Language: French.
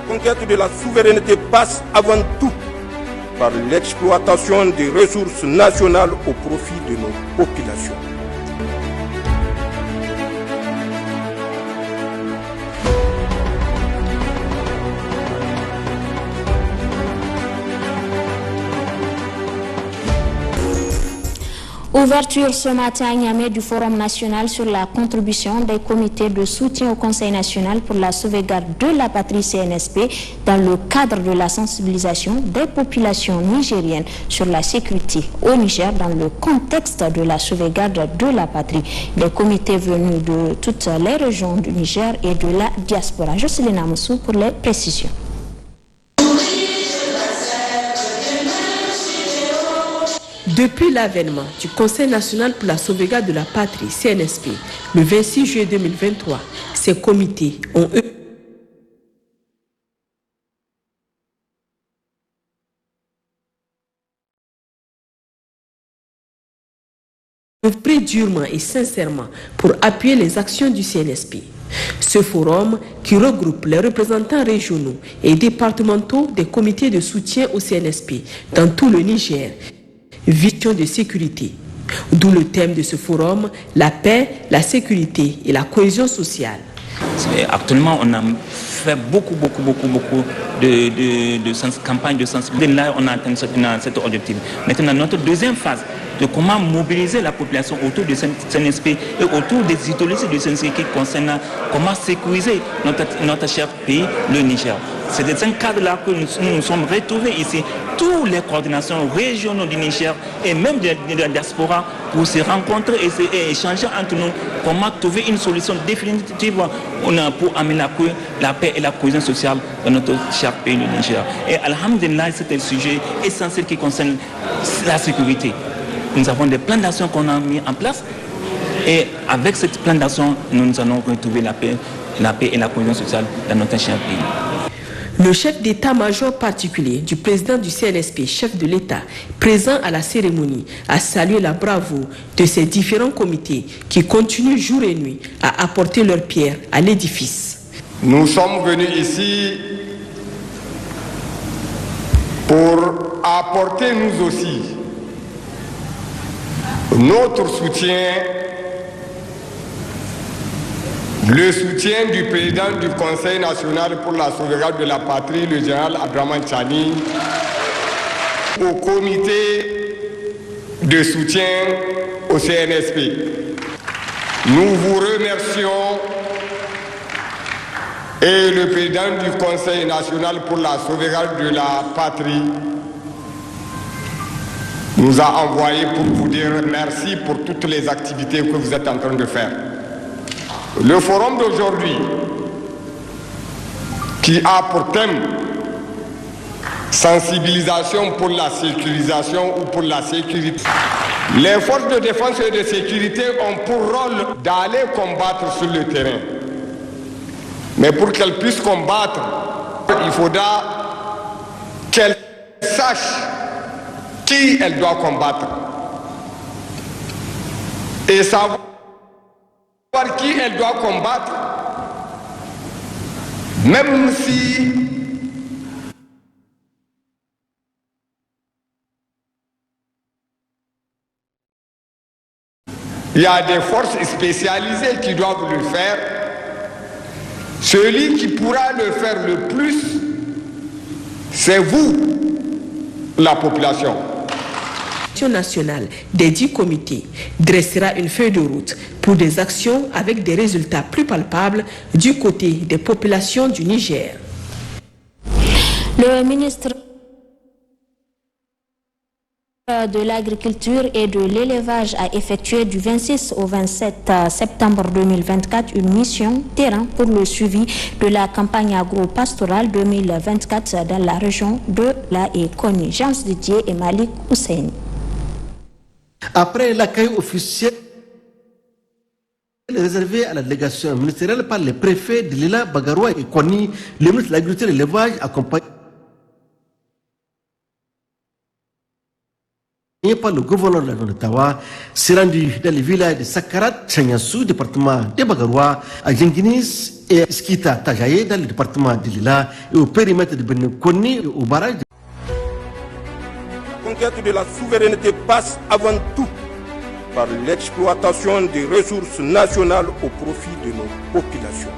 conquête de la souveraineté passe avant tout par l'exploitation des ressources nationales au profit de nos populations. Ouverture ce matin à Niamey du Forum national sur la contribution des comités de soutien au Conseil national pour la sauvegarde de la patrie CNSP dans le cadre de la sensibilisation des populations nigériennes sur la sécurité au Niger dans le contexte de la sauvegarde de la patrie. Des comités venus de toutes les régions du Niger et de la diaspora. Jocelyne Amoussou pour les précisions. Depuis l'avènement du Conseil national pour la sauvegarde de la patrie, CNSP, le 26 juillet 2023, ces comités ont œuvré durement et sincèrement pour appuyer les actions du CNSP. Ce forum, qui regroupe les représentants régionaux et départementaux des comités de soutien au CNSP dans tout le Niger, vision de sécurité. D'où le thème de ce forum, la paix, la sécurité et la cohésion sociale. Actuellement, on a fait beaucoup de campagnes de sensibilisation. Là, on a atteint cet objectif. Maintenant, notre deuxième phase, de comment mobiliser la population autour de CNSP et autour des idéologies de CNSP qui concernent comment sécuriser notre cher pays, le Niger. C'est dans ce cadre-là que nous nous sommes retrouvés ici, toutes les coordinations régionales du Niger et même de la diaspora pour se rencontrer et échanger entre nous comment trouver une solution définitive pour amener la paix et la cohésion sociale dans notre cher pays, le Niger. Et alhamdulillah, c'est un sujet essentiel qui concerne la sécurité. Nous avons des plans d'action qu'on a mis en place et avec cette plan d'action, nous allons retrouver la paix et la cohésion sociale dans notre cher pays. Le chef d'état-major particulier du président du CNSP, chef de l'État, présent à la cérémonie, a salué la bravoure de ces différents comités qui continuent jour et nuit à apporter leur pierre à l'édifice. Nous sommes venus ici pour apporter nous aussi notre soutien, le soutien du président du Conseil national pour la sauvegarde de la patrie, le général Abdraman Tchani, au comité de soutien au CNSP. Nous vous remercions et le président du Conseil national pour la sauvegarde de la patrie nous a envoyé pour vous dire merci pour toutes les activités que vous êtes en train de faire. Le forum d'aujourd'hui, qui a pour thème sensibilisation pour la sécurisation ou pour la sécurité. Les forces de défense et de sécurité ont pour rôle d'aller combattre sur le terrain. Mais pour qu'elles puissent combattre, il faudra qu'elles sachent qui elles doivent combattre. Et savoir qui elles doivent combattre, même si il y a des forces spécialisées qui doivent le faire, celui qui pourra le faire le plus, c'est vous, la population. Nationale des 10 comités dressera une feuille de route pour des actions avec des résultats plus palpables du côté des populations du Niger. Le ministre de l'Agriculture et de l'Élevage a effectué du 26 au 27 septembre 2024 une mission terrain pour le suivi de la campagne agro-pastorale 2024 dans la région de la Koni. Jean Didier et Malik Hussein. Après l'accueil officiel réservé à la délégation ministérielle par les préfets de Lila, Bagaroua et Koni, le ministre de l'Agriculture et de l'Élevage accompagné par le gouverneur de la zone de Tawa s'est rendu dans les villages de Sakarat, Chanyassou, département de Bagaroua, à Djenginis et Skita Tajaye, dans le département de Lila, et au périmètre de Benekoni, au barrage de... La conquête de la souveraineté passe avant tout par l'exploitation des ressources nationales au profit de nos populations.